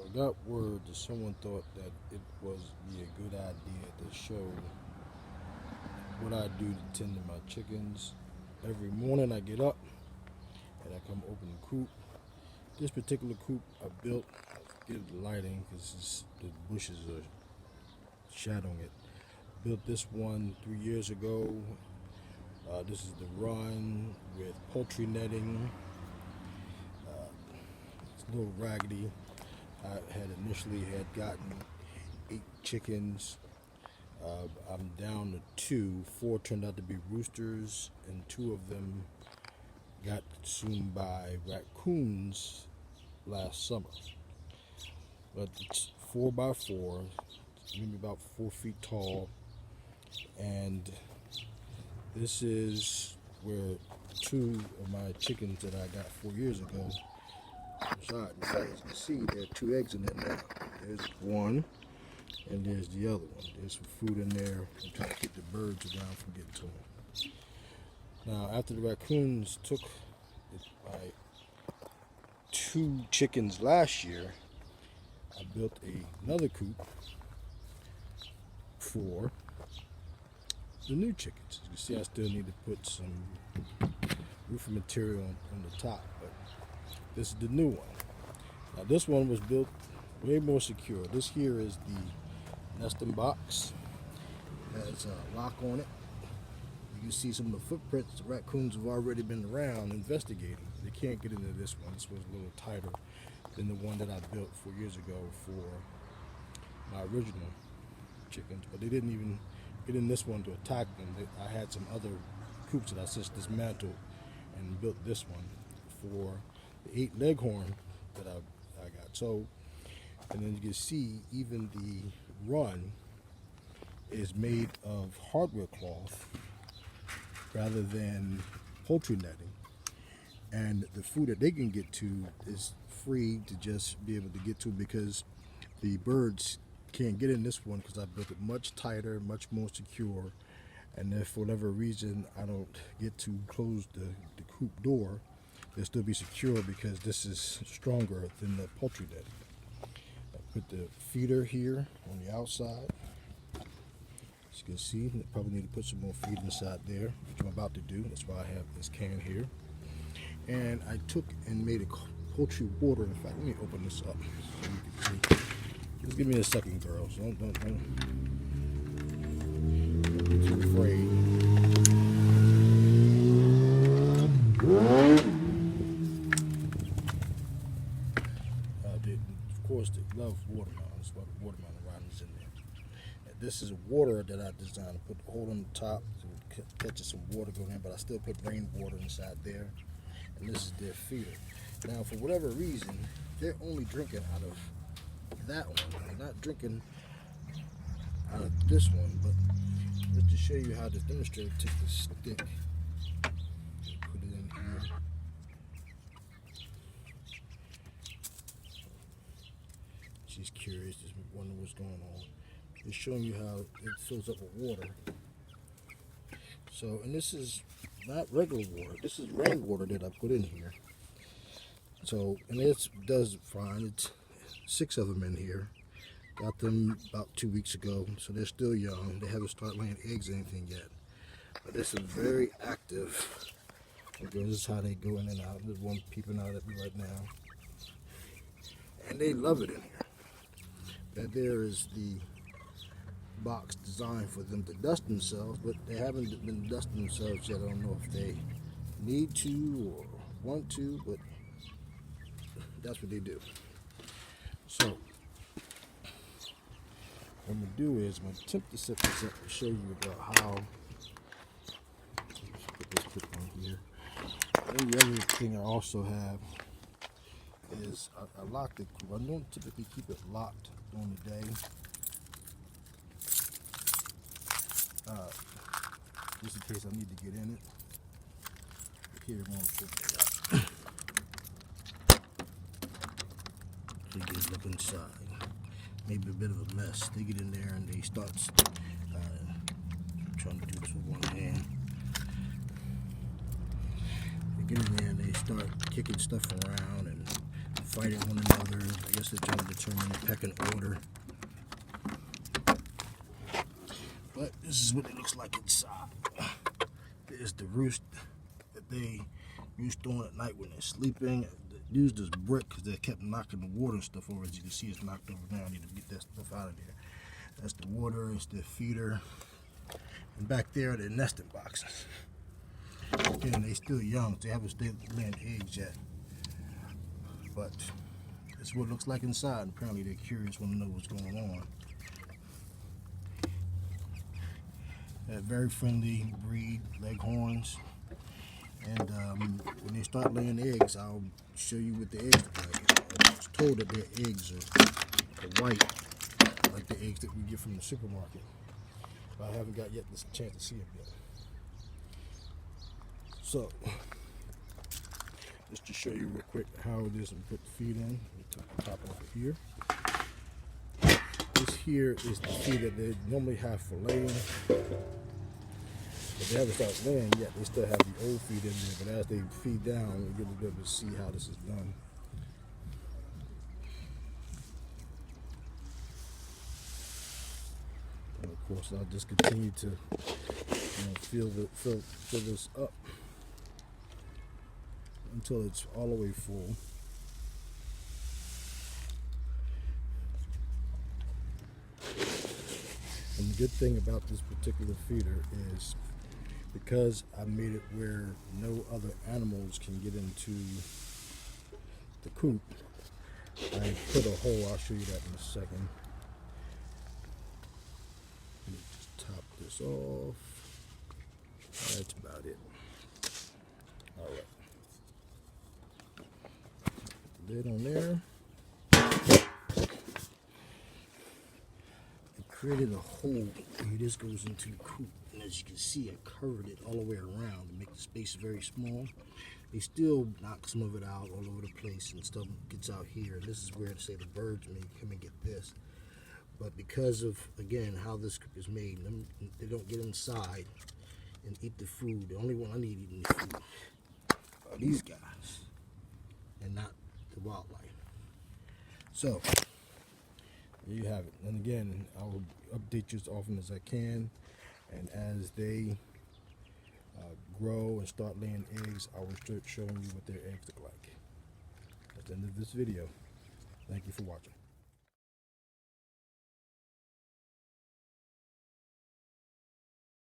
I got word that someone thought that it was be a good idea to show what I do to tend to my chickens. Every morning I get up and I come open the coop. This particular coop I built, I get the lighting because the bushes are shadowing it. Built this one 3 years ago. This is the run with poultry netting. It's a little raggedy. I had initially gotten 8 chickens. I'm down to 2. 4 turned out to be roosters, and 2 of them got consumed by raccoons last summer. But it's 4 by 4, maybe about 4 feet tall, and this is where 2 of my chickens that I got 4 years ago reside. As you can see, there are 2 eggs in it now. There's one, and there's the other one. There's some food in there. I'm trying to keep the birds around from getting to them. Now, after the raccoons took my 2 chickens last year, I built another coop for the new chickens. You can see I still need to put some roofing material on the top, but this is the new one. Now this one was built way more secure. This here is the nesting box. It has a lock on it. You can see some of the footprints. The raccoons have already been around investigating. They can't get into this one. This was a little tighter than the one that I built 4 years ago for my original chickens, but they didn't even get in this one to attack them. I had some other coops that I just dismantled and built this one for the 8 leghorn that I got. So, and then you can see even the run is made of hardware cloth rather than poultry netting, and the food that they can get to is free to just be able to get to because the birds can't get in this one because I built it much tighter, much more secure. And if for whatever reason I don't get to close the coop door, they'll still be secure because this is stronger than the poultry netting. I put the feeder here on the outside. As you can see, I probably need to put some more feed inside there, which I'm about to do. That's why I have this can here. And I took and made a poultry water. In fact, let me open this up so you can see. Just give me a second, girls. Don't be too afraid. Of course, they love watermelon. That's why the watermelon rind is in there. And this is water that I designed. I put a hole on the top to catch some water going in, but I still put rainwater inside there. And this is their feeder. Now, for whatever reason, they're only drinking out of that one. They're not drinking out of this one, but just to show you how to demonstrate, take the stick, put it in here. She's curious, just wondering what's going on. It's showing you how it fills up with water. So, and this is not regular water. This is rainwater that I put in here. So, and it does fine. It's 6 of them in here. Got them about 2 weeks ago, so they're still young. They haven't started laying eggs or anything yet. But this is very active. Okay, this is how they go in and out. There's one peeping out at me right now. And they love it in here. That there is the box designed for them to dust themselves, but they haven't been dusting themselves yet. I don't know if they need to or want to, but that's what they do. So, what I'm going to do is I'm going to attempt to set this up to show you about how. Let's put this clip on here. And the other thing I also have is I lock the coop. I don't typically keep it locked during the day. Just in case I need to get in it. But here, I'm going to show you that. So you can look inside. Maybe a bit of a mess. They get in there and they start trying to do this with one hand. They get in there and they start kicking stuff around and fighting one another. I guess they're trying to determine the pecking order. But this is what it looks like inside. There's the roost that they roost on at night when they're sleeping. They used this brick because they kept knocking the water and stuff over. As you can see, it's knocked over now. I need to get that stuff out of there. That's the water, it's the feeder. And back there are their nesting boxes. Again, they're still young, so they haven't started laying eggs yet. But it's what it looks like inside. Apparently they're curious, want to know what's going on. A very friendly breed, Leghorns. And when they start laying eggs, I'll show you what the eggs look like. I was told that their eggs are white, like the eggs that we get from the supermarket. But I haven't got yet this chance to see them yet. So, just to show you real quick how it is and put the feed in. Take the top off of here. This here is the feed that they normally have for laying. But they haven't started laying yet. They still have the old feed in there. But as they feed down, you'll be able to see how this is done. And of course, I'll just continue to fill this up until it's all the way full. And the good thing about this particular feeder is because I made it where no other animals can get into the coop, I put a hole. I'll show you that in a second. Let me just top this off. That's about it. All right. Lid on there. I created a hole where this goes into the coop, and as you can see, I covered it all the way around to make the space very small. They still knock some of it out all over the place, and stuff gets out here. This is where, to say, the birds may come and get this. But because of, again, how this coop is made, they don't get inside and eat the food. The only one I need eating the food are these guys, and not the wildlife. So there you have it. And again, I will update you as often as I can, and as they grow and start laying eggs, I will start showing you what their eggs look like. That's the end of this video. Thank you for watching.